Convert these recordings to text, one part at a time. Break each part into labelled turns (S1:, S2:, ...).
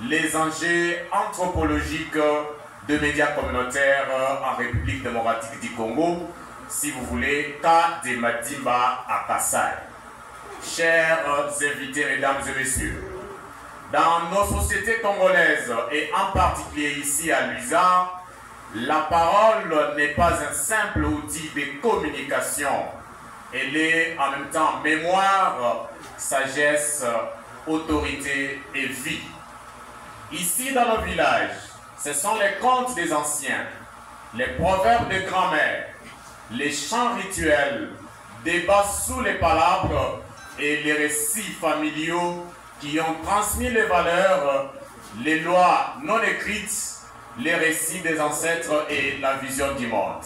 S1: les enjeux anthropologiques de médias communautaires en République démocratique du Congo, si vous voulez, cas de Madimba à Kasai. Chers invités, mesdames et messieurs, dans nos sociétés congolaises et en particulier ici à Luiza, la parole n'est pas un simple outil de communication. Elle est en même temps mémoire, sagesse, autorité et vie. Ici dans nos villages, ce sont les contes des anciens, les proverbes de grand-mère, les chants rituels, débats sous les palabres et les récits familiaux qui ont transmis les valeurs, les lois non écrites, les récits des ancêtres et la vision du monde.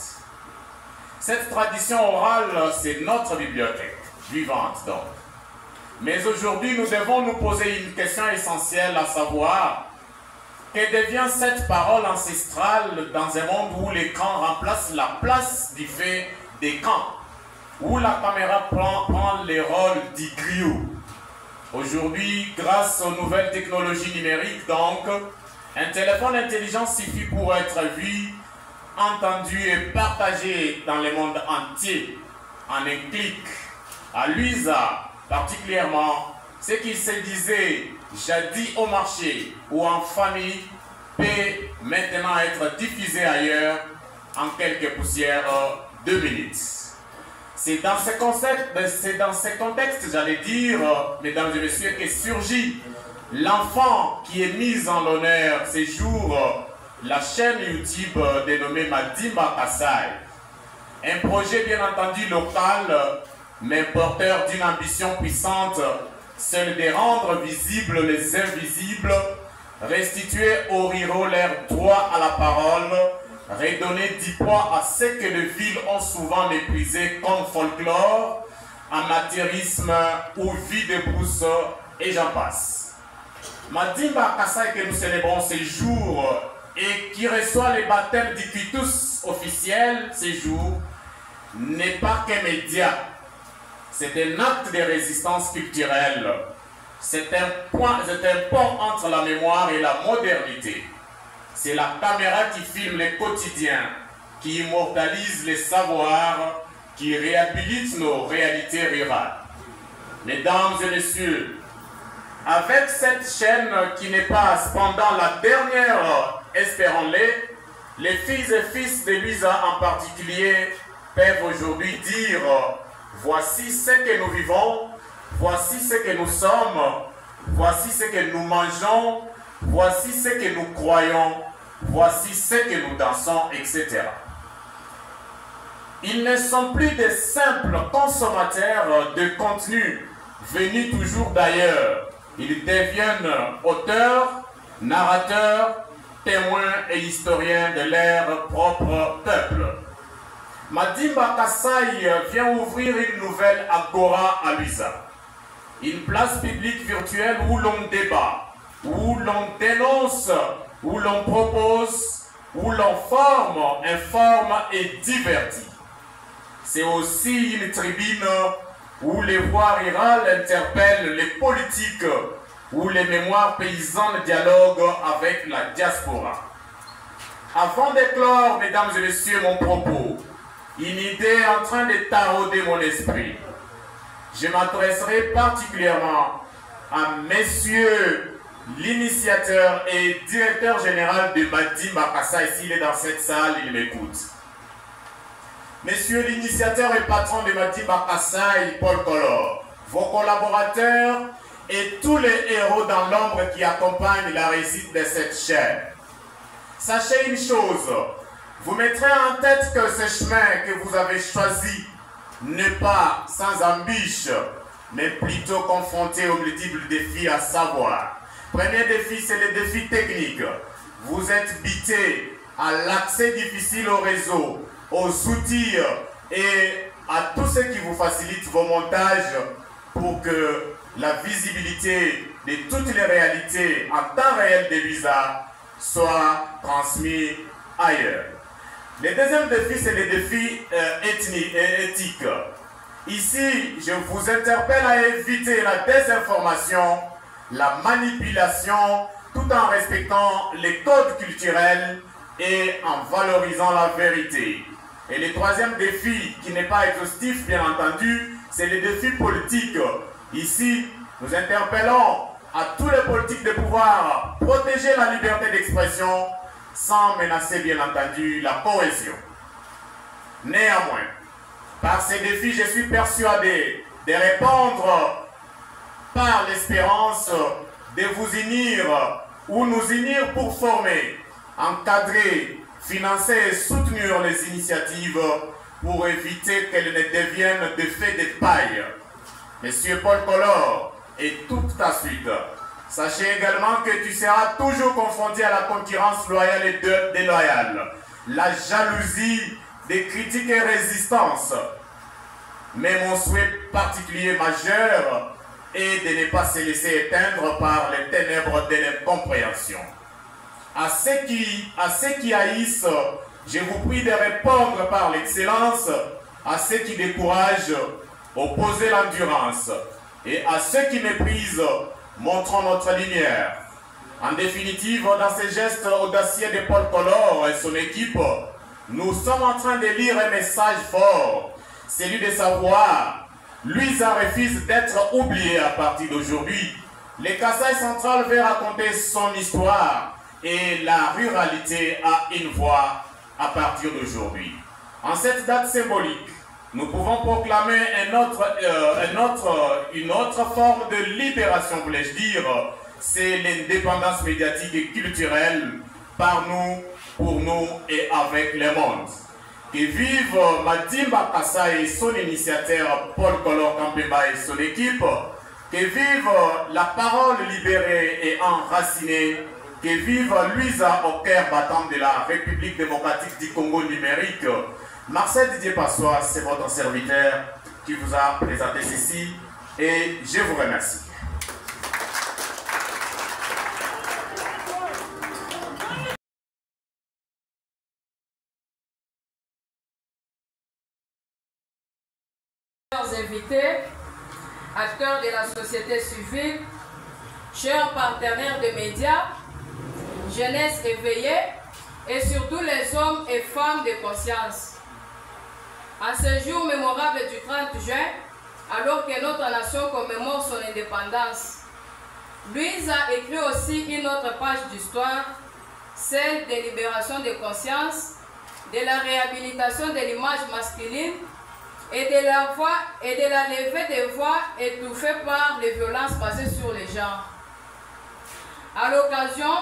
S1: Cette tradition orale, c'est notre bibliothèque, vivante donc. Mais aujourd'hui, nous devons nous poser une question essentielle, à savoir, que devient cette parole ancestrale dans un monde où l'écran remplace la place du fait des camps, où la caméra prend les rôles du griot. Aujourd'hui, grâce aux nouvelles technologies numériques, donc, un téléphone intelligent suffit pour être vu, entendu et partagé dans le monde entier en un clic. À Luiza, particulièrement, ce qui se disait jadis au marché ou en famille peut maintenant être diffusé ailleurs en quelques poussières 2 minutes. C'est dans ce contexte, j'allais dire, mesdames et messieurs, que surgit l'enfant qui est mis en l'honneur ces jours, la chaîne YouTube dénommée Madimba Kasai. Un projet bien entendu local, mais porteur d'une ambition puissante, celle de rendre visibles les invisibles, restituer aux ruraux leur droit à la parole, redonner du poids à ce que les villes ont souvent méprisé comme folklore, amateurisme ou vie de brousse, et j'en passe. Madimba Kasai que nous célébrons ces jours et qui reçoit les baptêmes du quitus officiel ces jours n'est pas qu'un média. C'est un acte de résistance culturelle. C'est un pont entre la mémoire et la modernité. C'est la caméra qui filme le quotidien, qui immortalise les savoirs, qui réhabilite nos réalités rurales. Mesdames et messieurs, avec cette chaîne qui n'est pas cependant la dernière, espérons-le, les filles et fils de Luiza en particulier peuvent aujourd'hui dire voici ce que nous vivons, voici ce que nous sommes, voici ce que nous mangeons, voici ce que nous croyons, voici ce que nous dansons, etc. Ils ne sont plus de simples consommateurs de contenu venus toujours d'ailleurs. Ils deviennent auteurs, narrateurs, témoins et historiens de leur propre peuple. Madimba Kasai vient ouvrir une nouvelle agora à Luiza. Une place publique virtuelle où l'on débat, où l'on dénonce, où l'on propose, où l'on forme, informe et divertit. C'est aussi une tribune où les voix rurales interpellent les politiques, où les mémoires paysannes dialoguent avec la diaspora. Avant d'éclore, mesdames et messieurs, mon propos, une idée est en train de tarauder mon esprit. Je m'adresserai particulièrement à monsieur l'initiateur et directeur général de Madimba Kasai. S'il est dans cette salle, il m'écoute. Monsieur l'initiateur et patron de Madimba Kasai, Paul Collor, vos collaborateurs et tous les héros dans l'ombre qui accompagnent la réussite de cette chaîne. Sachez une chose, vous mettrez en tête que ce chemin que vous avez choisi n'est pas sans ambition, mais plutôt confronté aux multiples défis à savoir. Premier défi, c'est le défi technique. Vous êtes bité à l'accès difficile au réseau, aux outils et à tout ce qui vous facilite vos montages pour que la visibilité de toutes les réalités en temps réel de Luiza soit transmise ailleurs. Le deuxième défi, c'est le défi ethnique et éthique. Ici, je vous interpelle à éviter la désinformation, la manipulation tout en respectant les codes culturels et en valorisant la vérité. Et le troisième défi, qui n'est pas exhaustif bien entendu, c'est le défi politique. Ici, nous interpellons à tous les politiques de pouvoir protéger la liberté d'expression sans menacer bien entendu la cohésion. Néanmoins, par ces défis, je suis persuadé de répondre par l'espérance de vous unir ou nous unir pour former, encadrer, financer et soutenir les initiatives pour éviter qu'elles ne deviennent des faits de paille. Monsieur Paul Collor et toute ta suite, sachez également que tu seras toujours confronté à la concurrence loyale et déloyale, la jalousie, des critiques et résistances. Mais mon souhait particulier majeur est de ne pas se laisser éteindre par les ténèbres de l'incompréhension. À ceux qui haïssent, je vous prie de répondre par l'excellence. À ceux qui découragent, opposez l'endurance. Et à ceux qui méprisent, montrons notre lumière. En définitive, dans ces gestes audacieux de Paul Collor et son équipe, nous sommes en train de lire un message fort, celui de savoir, Louisa refuse d'être oubliée à partir d'aujourd'hui. Le Kasaï central veut raconter son histoire et la ruralité a une voix à partir d'aujourd'hui. En cette date symbolique, nous pouvons proclamer une autre forme de libération, voulais-je dire, c'est l'indépendance médiatique et culturelle par nous, pour nous et avec le monde. Que vive Madimba Kasaï et son initiateur Paul Collor Kampemba et son équipe. Que vive la parole libérée et enracinée. Que vive Louisa au cœur battant de la République démocratique du Congo numérique. Marcel Didier Passois, c'est votre serviteur qui vous a présenté ceci et je vous remercie.
S2: Chers invités, acteurs de la société civile, chers partenaires de médias, jeunesse éveillée et surtout les hommes et femmes de conscience. En ce jour mémorable du 30 juin, alors que notre nation commémore son indépendance, Louise a écrit aussi une autre page d'histoire, celle des libérations de conscience, de la réhabilitation de l'image masculine et de la levée des voix étouffées par les violences basées sur les genres. À l'occasion,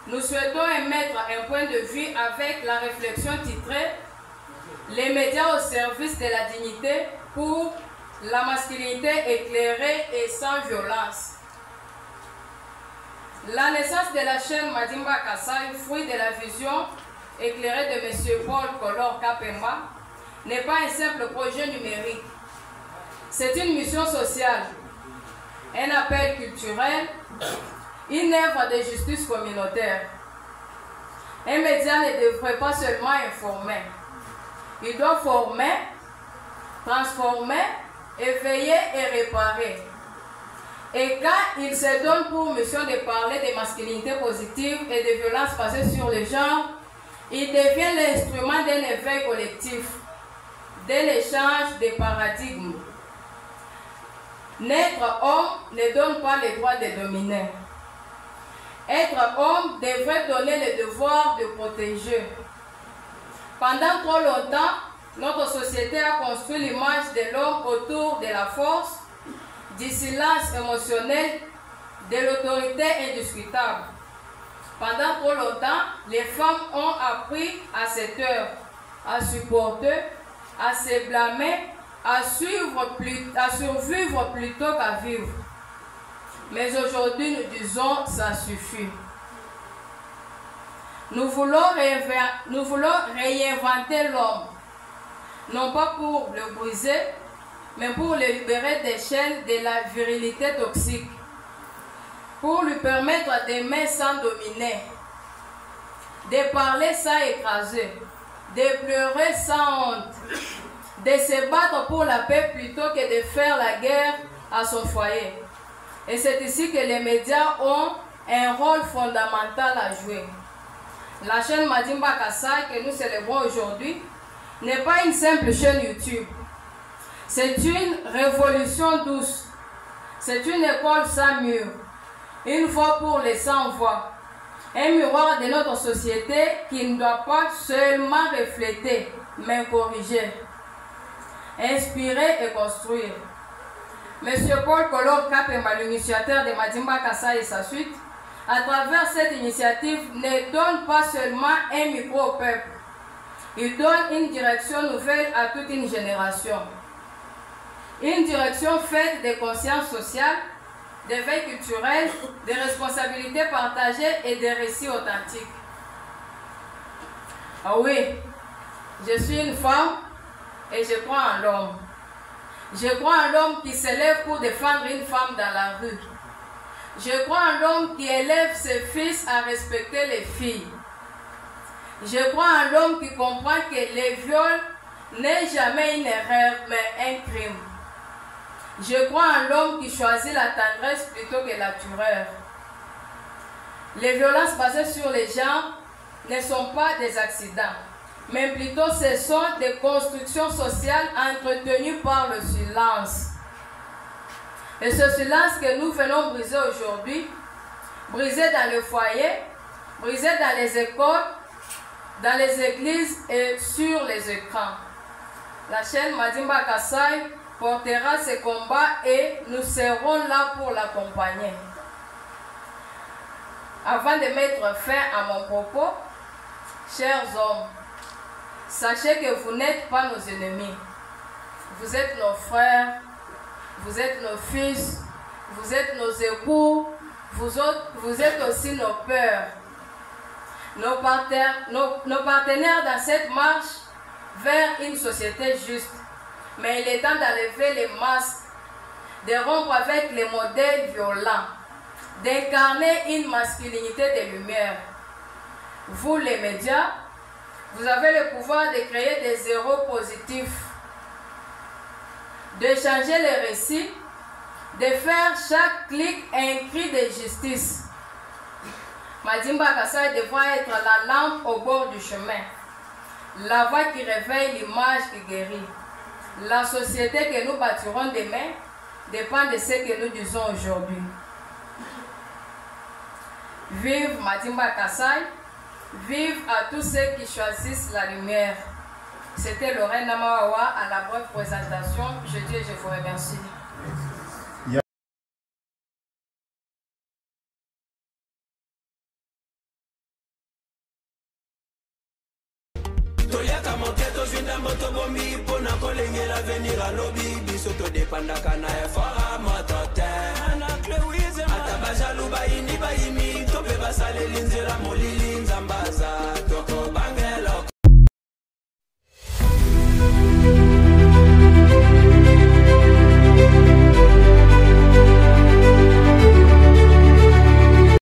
S2: nous souhaitons émettre un point de vue avec la réflexion titrée « Les médias au service de la dignité pour la masculinité éclairée et sans violence ». La naissance de la chaîne Madimba Kasaï, fruit de la vision éclairée de M. Paul Collor Kampemba, n'est pas un simple projet numérique. C'est une mission sociale, un appel culturel, une œuvre de justice communautaire. Un média ne devrait pas seulement informer. Il doit former, transformer, éveiller et réparer. Et quand il se donne pour mission de parler des masculinités positives et des violences basées sur le genre, il devient l'instrument d'un éveil collectif, d'un échange de paradigmes. Naître homme ne donne pas le droit de dominer. Être homme devrait donner le devoir de protéger. Pendant trop longtemps, notre société a construit l'image de l'homme autour de la force, du silence émotionnel, de l'autorité indiscutable. Pendant trop longtemps, les femmes ont appris à se taire, à supporter, à se blâmer, à survivre plutôt qu'à vivre. Mais aujourd'hui, nous disons ça suffit. Nous voulons réinventer l'homme, non pas pour le briser, mais pour le libérer des chaînes de la virilité toxique, pour lui permettre d'aimer sans dominer, de parler sans écraser, de pleurer sans honte, de se battre pour la paix plutôt que de faire la guerre à son foyer. Et c'est ici que les médias ont un rôle fondamental à jouer. La chaîne Madimba Kasai que nous célébrons aujourd'hui n'est pas une simple chaîne YouTube. C'est une révolution douce. C'est une école sans mur. Une voix pour les sans-voix. Un miroir de notre société qui ne doit pas seulement refléter, mais corriger, inspirer et construire. Monsieur Paul Kolor Kapemba, l'initiateur de Madimba Kasai et sa suite, à travers cette initiative, ne donne pas seulement un micro au peuple. Il donne une direction nouvelle à toute une génération. Une direction faite de conscience sociale, d'éveil culturel, de responsabilités partagées et de récits authentiques. Ah oui, je suis une femme et je crois en l'homme. Je crois en l'homme qui s'élève pour défendre une femme dans la rue. Je crois en l'homme qui élève ses fils à respecter les filles. Je crois en l'homme qui comprend que le viol n'est jamais une erreur, mais un crime. Je crois en l'homme qui choisit la tendresse plutôt que la terreur. Les violences basées sur les genres ne sont pas des accidents, mais plutôt ce sont des constructions sociales entretenues par le silence. Et ce silence que nous venons briser aujourd'hui, briser dans le foyer, briser dans les écoles, dans les églises et sur les écrans. La chaîne Madimba Kasai portera ses combats et nous serons là pour l'accompagner. Avant de mettre fin à mon propos, chers hommes, sachez que vous n'êtes pas nos ennemis. Vous êtes nos frères, vous êtes nos fils, vous êtes nos époux, vous êtes aussi nos peurs. Nos partenaires dans cette marche vers une société juste. Mais il est temps d'enlever les masques, de rompre avec les modèles violents, d'incarner une masculinité de lumière. Vous, les médias, vous avez le pouvoir de créer des héros positifs, de changer les récits, de faire chaque clic un cri de justice. Madimba Kasai devra être la lampe au bord du chemin, la voix qui réveille l'image qui guérit. La société que nous bâtirons demain dépend de ce que nous disons aujourd'hui. Vive Madimba Kasai, vive à tous ceux qui choisissent la lumière. C'était Lorraine Namawawa à la brève présentation. Je dis et je vous remercie.
S3: L'avenir à lobby, bisoto dépendaka na effort matote. Atabaja luba ini ba imi, tobe basale linzela molili nzambaza.